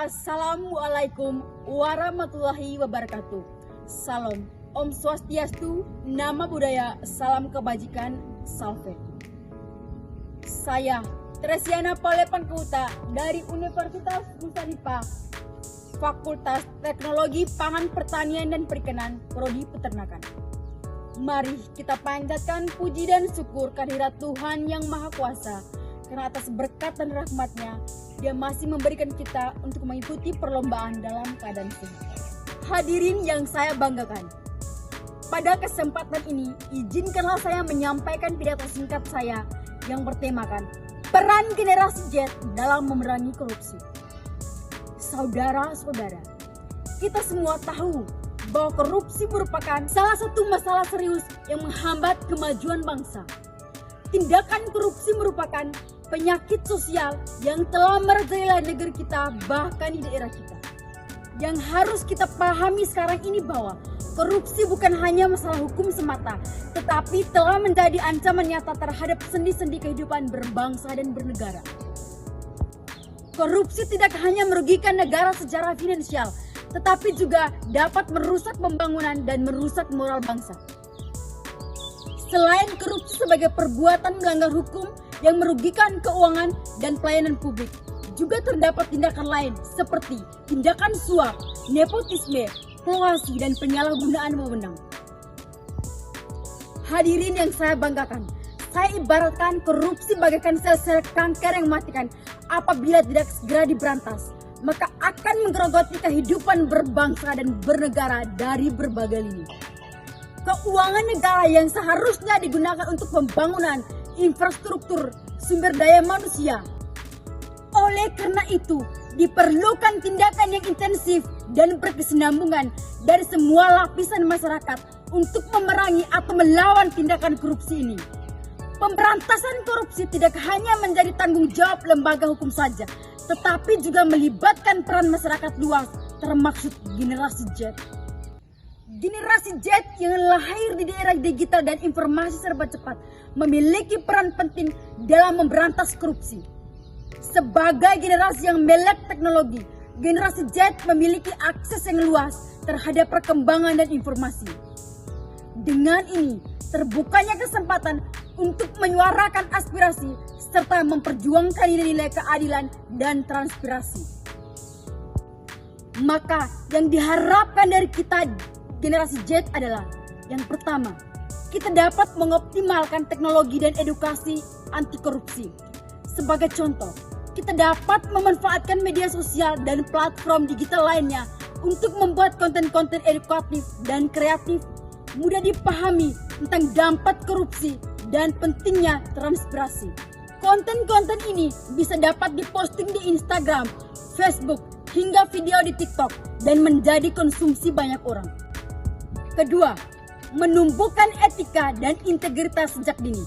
Assalamualaikum warahmatullahi wabarakatuh. Salam, Om Swastiastu, Nama Budaya, Salam Kebajikan, Salve. Saya Tresiana Palepan Kuta dari Universitas Nusa Dipa, Fakultas Teknologi Pangan Pertanian dan Perikanan, Prodi Peternakan. Mari kita panjatkan puji dan syukur kehadirat Tuhan Yang Maha Kuasa, karena atas berkat dan rahmat-Nya, Dia masih memberikan kita untuk mengikuti perlombaan dalam keadaan sehat. Hadirin yang saya banggakan, pada kesempatan ini, izinkanlah saya menyampaikan pidato singkat saya yang bertemakan peran generasi Z dalam memerangi korupsi. Saudara-saudara, kita semua tahu bahwa korupsi merupakan salah satu masalah serius yang menghambat kemajuan bangsa. Tindakan korupsi merupakan penyakit sosial yang telah merajalela negeri kita, bahkan di daerah kita. Yang harus kita pahami sekarang ini bahwa korupsi bukan hanya masalah hukum semata, tetapi telah menjadi ancaman nyata terhadap sendi-sendi kehidupan berbangsa dan bernegara. Korupsi tidak hanya merugikan negara secara finansial, tetapi juga dapat merusak pembangunan dan merusak moral bangsa. Selain korupsi sebagai perbuatan melanggar hukum yang merugikan keuangan dan pelayanan publik, juga terdapat tindakan lain seperti tindakan suap, nepotisme, korupsi, dan penyalahgunaan wewenang. Hadirin yang saya banggakan, saya ibaratkan korupsi bagaikan sel-sel kanker yang mematikan. Apabila tidak segera diberantas, maka akan menggerogoti kehidupan berbangsa dan bernegara dari berbagai lini. Keuangan negara yang seharusnya digunakan untuk pembangunan infrastruktur sumber daya manusia. Oleh karena itu, diperlukan tindakan yang intensif dan berkesinambungan dari semua lapisan masyarakat untuk memerangi atau melawan tindakan korupsi ini. Pemberantasan korupsi tidak hanya menjadi tanggung jawab lembaga hukum saja, tetapi juga melibatkan peran masyarakat luas, termasuk generasi Z. Generasi Z yang lahir di daerah digital dan informasi serba cepat memiliki peran penting dalam memberantas korupsi. Sebagai generasi yang melek teknologi, generasi Z memiliki akses yang luas terhadap perkembangan dan informasi. Dengan ini, terbukanya kesempatan untuk menyuarakan aspirasi serta memperjuangkan nilai-nilai keadilan dan transparansi. Maka yang diharapkan dari kita generasi Z adalah yang pertama, kita dapat mengoptimalkan teknologi dan edukasi anti korupsi. Sebagai contoh, kita dapat memanfaatkan media sosial dan platform digital lainnya untuk membuat konten-konten edukatif dan kreatif, mudah dipahami tentang dampak korupsi dan pentingnya transparansi. Konten-konten ini bisa dapat diposting di Instagram, Facebook, hingga video di TikTok dan menjadi konsumsi banyak orang. Kedua, menumbuhkan etika dan integritas sejak dini.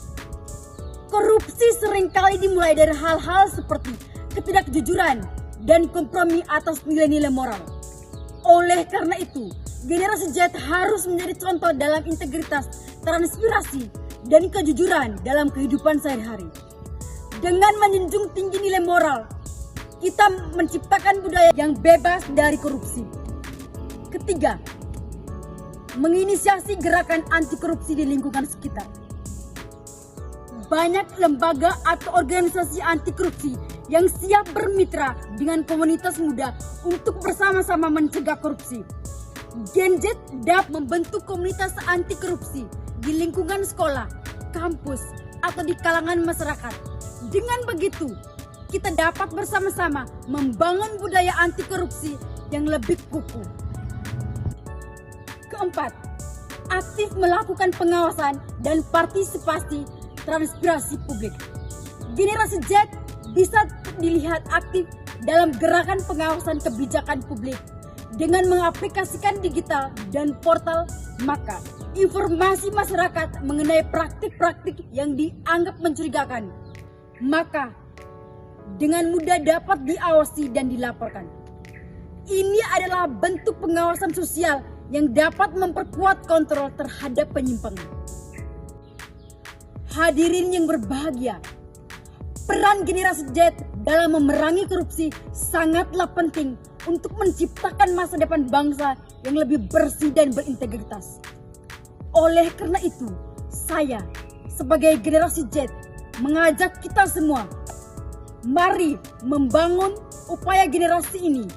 Korupsi seringkali dimulai dari hal-hal seperti ketidakjujuran dan kompromi atas nilai-nilai moral. Oleh karena itu, generasi Z harus menjadi contoh dalam integritas, transparansi, dan kejujuran dalam kehidupan sehari-hari. Dengan menjunjung tinggi nilai moral, kita menciptakan budaya yang bebas dari korupsi. Ketiga, menginisiasi gerakan anti korupsi di lingkungan sekitar. Banyak lembaga atau organisasi anti korupsi yang siap bermitra dengan komunitas muda untuk bersama-sama mencegah korupsi. Gen Z dapat membentuk komunitas anti korupsi di lingkungan sekolah, kampus, atau di kalangan masyarakat. Dengan begitu, kita dapat bersama-sama membangun budaya anti korupsi yang lebih kukuh. Keempat, aktif melakukan pengawasan dan partisipasi transparansi publik. Generasi Z bisa dilihat aktif dalam gerakan pengawasan kebijakan publik. Dengan mengaplikasikan digital dan portal, maka informasi masyarakat mengenai praktik-praktik yang dianggap mencurigakan, maka dengan mudah dapat diawasi dan dilaporkan. Ini adalah bentuk pengawasan sosial yang dapat memperkuat kontrol terhadap penyimpangan. Hadirin yang berbahagia, peran generasi Z dalam memerangi korupsi sangatlah penting untuk menciptakan masa depan bangsa yang lebih bersih dan berintegritas. Oleh karena itu, saya sebagai generasi Z mengajak kita semua, mari membangun upaya generasi ini,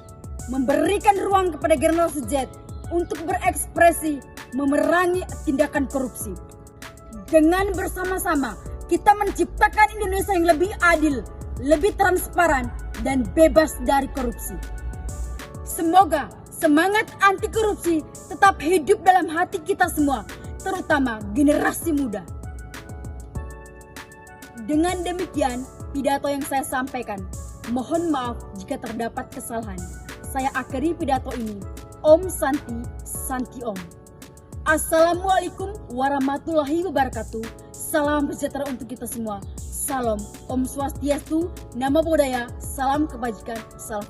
memberikan ruang kepada generasi Z untuk berekspresi memerangi tindakan korupsi. Dengan bersama-sama kita menciptakan Indonesia yang lebih adil, lebih transparan, dan bebas dari korupsi. Semoga semangat anti korupsi tetap hidup dalam hati kita semua, terutama generasi muda. Dengan demikian, pidato yang saya sampaikan. Mohon maaf jika terdapat kesalahan. Saya akhiri pidato ini. Om Santi, Santi Om. Assalamualaikum warahmatullahi wabarakatuh. Salam sejahtera untuk kita semua. Salam Om Swastiastu, Namo Buddhaya, salam kebajikan, salam